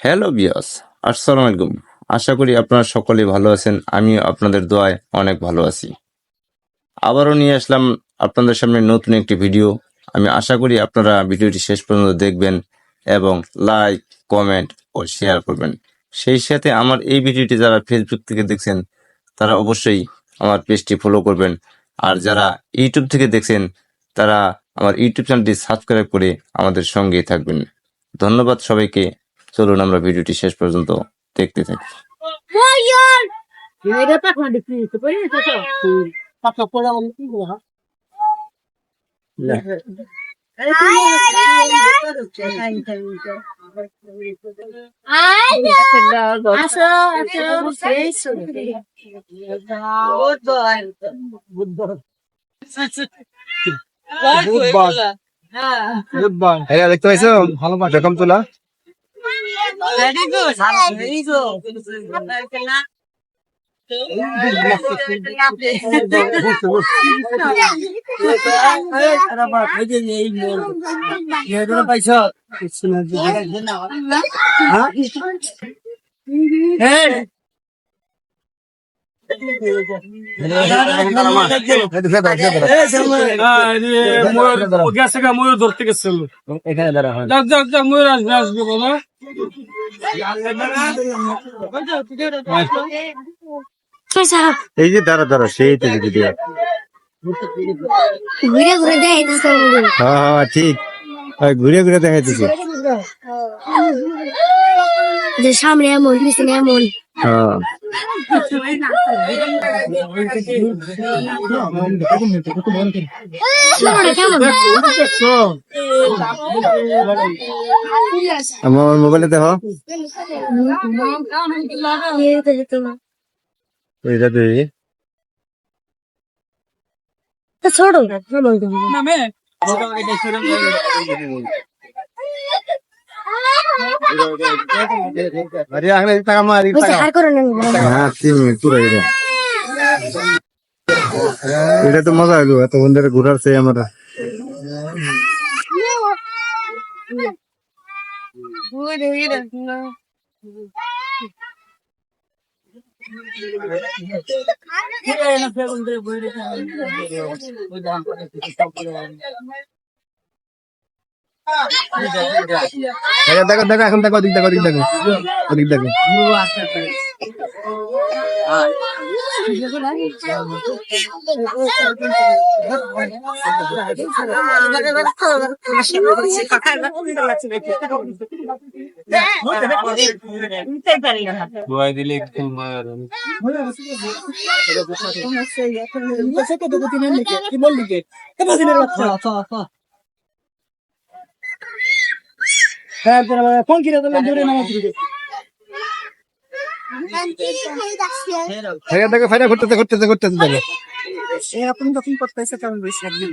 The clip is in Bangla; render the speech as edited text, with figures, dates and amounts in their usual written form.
হ্যালো বিয়াস, আসসালামু আলাইকুম। আশা করি আপনারা সকলে ভালো আছেন। আমিও আপনাদের দোয়ায় অনেক ভালো আছি। আবারও নিয়ে আসলাম আপনাদের সামনে নতুন একটি ভিডিও। আমি আশা করি আপনারা ভিডিওটি শেষ পর্যন্ত দেখবেন এবং লাইক, কমেন্ট ও শেয়ার করবেন। সেই সাথে আমার এই ভিডিওটি যারা ফেসবুক থেকে দেখছেন তারা অবশ্যই আমার পেজটি ফলো করবেন। আর যারা ইউটিউব থেকে দেখছেন তারা আমার ইউটিউব চ্যানেলটি সাবস্ক্রাইব করে আমাদের সঙ্গেই থাকবেন। ধন্যবাদ সবাইকে। চলুন আমরা ভিডিওটি শেষ পর্যন্ত দেখতে থাকি। দেখতে পাইছো ভালো রকম তোলা পাইছ ময়ূর ধরতে গেছিল এখানে দাঁড়া হয় ময়ূর আসবে আসবে বাবা এই যে দাঁড়া দাঁড়া সেই তো ভিডিও ঘুরে ঘুরে দেয় হ্যাঁ হ্যাঁ ঠিক ঘুরে ঘুরে দেখাইতেছি যে সামনে এমন পিছনে এমন হ্যাঁ আমার মোবাইলে দেখো ওইটা তুই ছোট আরে আগে টাকা মারি টাকা হার করে নেন হ্যাঁ 3 মিনিট পুরো এটা তো মজা হলো এত বন্ধুরা ঘুরাচ্ছে আমরা দেখো দেখো এখন দেখো ওদিক দেখো ওদিক দেখো ওদিক দেখো ফোন কিনে দিলে জোরে নামাজ দেখো ফাইনা ঘুরতেছে ঘুরতেছে ঘুরতেছে দেখো এরকম যখন করতেছে কেমন বেশি একদিন